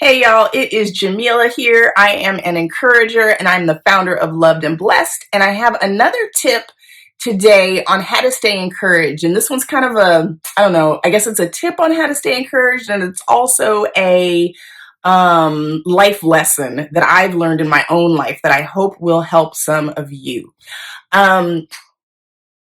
Hey y'all, it is Jamila here. I am an encourager and I'm the founder of Loved and Blessed. And I have another tip today on how to stay encouraged. And this one's kind of I don't know, I guess it's a tip on how to stay encouraged. And it's also a life lesson that I've learned in my own life that I hope will help some of you. Um,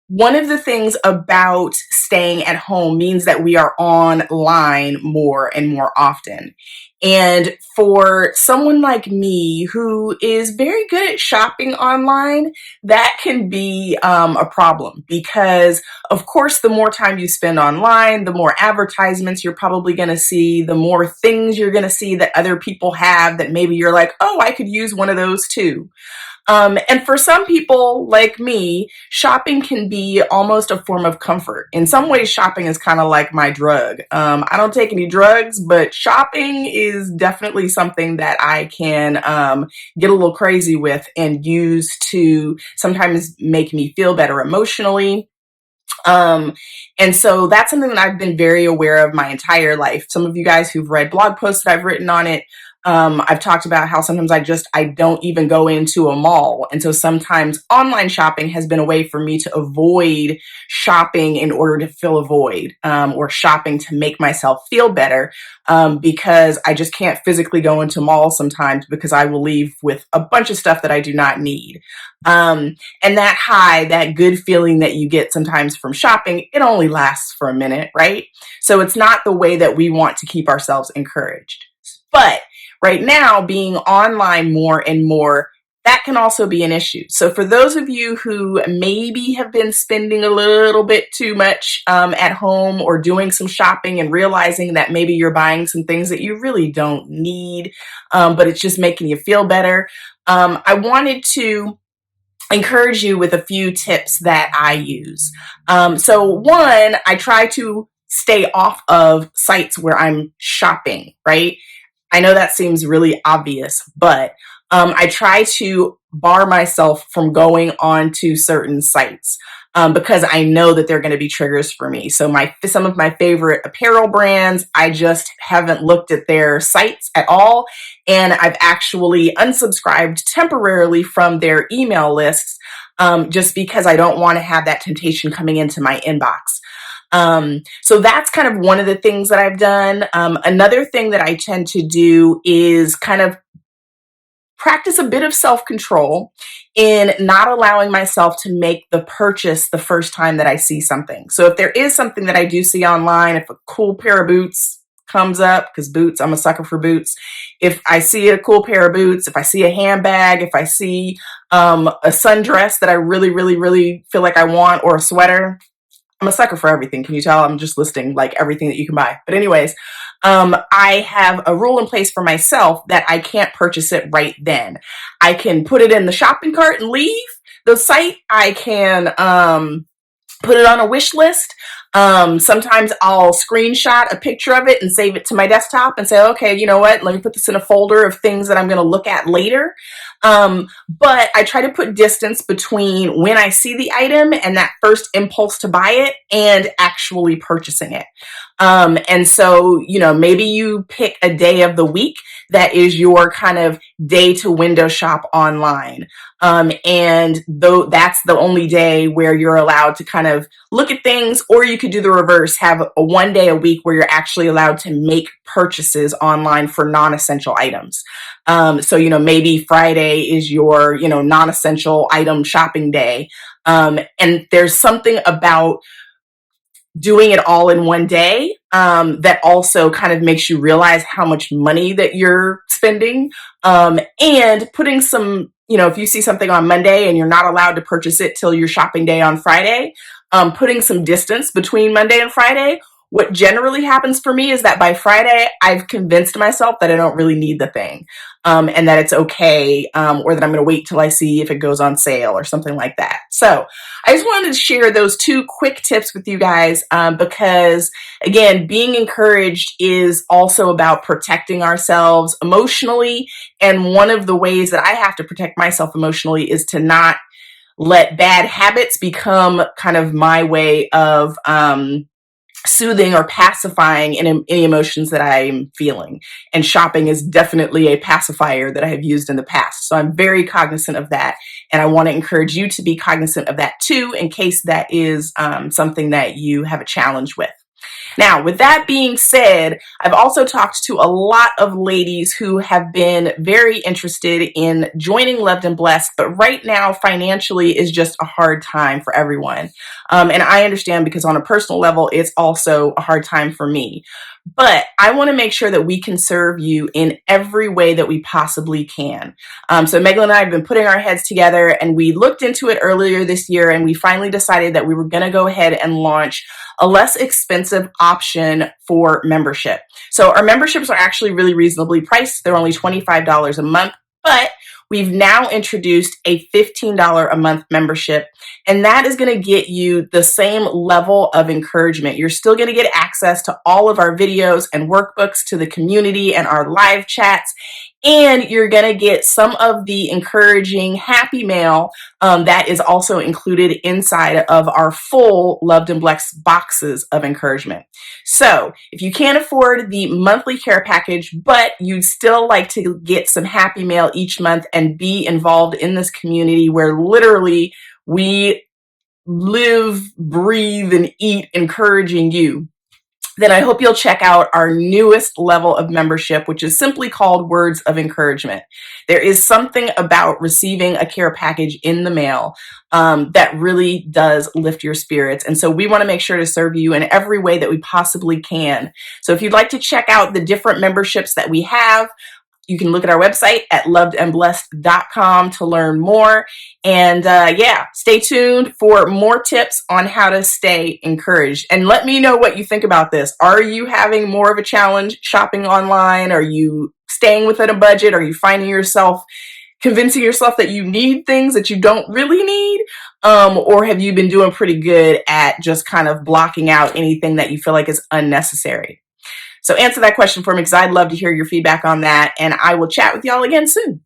One of the things about staying at home means that we are online more and more often. And for someone like me who is very good at shopping online, that can be a problem because, of course, the more time you spend online, the more advertisements you're probably going to see, the more things you're going to see that other people have that maybe you're like, oh, I could use one of those too. And for some people like me, shopping can be almost a form of comfort. In some ways, shopping is kind of like my drug. I don't take any drugs, but shopping is definitely something that I can get a little crazy with and use to sometimes make me feel better emotionally. Um, and so that's something that I've been very aware of my entire life. Some of you guys who've read blog posts that I've written on it, I've talked about how sometimes I don't even go into a mall. And so sometimes online shopping has been a way for me to avoid shopping in order to fill a void, or shopping to make myself feel better, because I just can't physically go into malls sometimes because I will leave with a bunch of stuff that I do not need. And that high, that good feeling that you get sometimes from shopping, it only lasts for a minute, right? So it's not the way that we want to keep ourselves encouraged. But right now, being online more and more, that can also be an issue. So for those of you who maybe have been spending a little bit too much at home or doing some shopping and realizing that maybe you're buying some things that you really don't need, but it's just making you feel better, I wanted to encourage you with a few tips that I use. So one, I try to stay off of sites where I'm shopping, right? I know that seems really obvious, but I try to bar myself from going on to certain sites, because I know that they're going to be triggers for me. So some of my favorite apparel brands, I just haven't looked at their sites at all. And I've actually unsubscribed temporarily from their email lists, just because I don't want to have that temptation coming into my inbox. So that's kind of one of the things that I've done. Another thing that I tend to do is kind of practice a bit of self-control in not allowing myself to make the purchase the first time that I see something. So if there is something that I do see online, if a cool pair of boots comes up, because boots, I'm a sucker for boots. If I see a cool pair of boots, if I see a handbag, if I see a sundress that I really, really, really feel like I want, or a sweater, I'm a sucker for everything. Can you tell? I'm just listing like everything that you can buy. But anyways, I have a rule in place for myself that I can't purchase it right then. I can put it in the shopping cart and leave the site. I can put it on a wish list. Sometimes I'll screenshot a picture of it and save it to my desktop and say, okay, you know what? Let me put this in a folder of things that I'm going to look at later. But I try to put distance between when I see the item and that first impulse to buy it and actually purchasing it. And so, maybe you pick a day of the week that is your kind of day to window shop online. And though that's the only day where you're allowed to kind of look at things, or you could do the reverse, have a one day a week where you're actually allowed to make purchases online for non-essential items. So, maybe Friday is your, non-essential item shopping day. And there's something about doing it all in one day, that also kind of makes you realize how much money that you're spending, and putting some, if you see something on Monday and you're not allowed to purchase it till your shopping day on Friday, putting some distance between Monday and Friday. What generally happens for me is that by Friday, I've convinced myself that I don't really need the thing, and that it's okay, or that I'm going to wait till I see if it goes on sale or something like that. So I just wanted to share those two quick tips with you guys, because, again, being encouraged is also about protecting ourselves emotionally. And one of the ways that I have to protect myself emotionally is to not let bad habits become kind of my way of soothing or pacifying any emotions that I'm feeling. And shopping is definitely a pacifier that I have used in the past. So I'm very cognizant of that. And I want to encourage you to be cognizant of that too, in case that is something that you have a challenge with. Now, with that being said, I've also talked to a lot of ladies who have been very interested in joining Loved and Blessed, but right now, financially is just a hard time for everyone. And I understand because on a personal level, it's also a hard time for me. But I want to make sure that we can serve you in every way that we possibly can. So Megan and I have been putting our heads together, and we looked into it earlier this year, and we finally decided that we were going to go ahead and launch a less expensive option for membership. So our memberships are actually really reasonably priced. They're only $25 a month, but we've now introduced a $15 a month membership, and that is going to get you the same level of encouragement. You're still going to get access to all of our videos and workbooks, to the community and our live chats, and you're going to get some of the encouraging happy mail that is also included inside of our full Loved and Blessed boxes of encouragement. So if you can't afford the monthly care package, but you'd still like to get some happy mail each month and be involved in this community where literally we live, breathe, and eat encouraging you, then I hope you'll check out our newest level of membership, which is simply called Words of Encouragement. There is something about receiving a care package in the mail that really does lift your spirits. And so we want to make sure to serve you in every way that we possibly can. So if you'd like to check out the different memberships that we have, you can look at our website at lovedandblessed.com to learn more. And stay tuned for more tips on how to stay encouraged. And let me know what you think about this. Are you having more of a challenge shopping online? Are you staying within a budget? Are you finding yourself convincing yourself that you need things that you don't really need? Or have you been doing pretty good at just kind of blocking out anything that you feel like is unnecessary? So answer that question for me, because I'd love to hear your feedback on that, and I will chat with y'all again soon.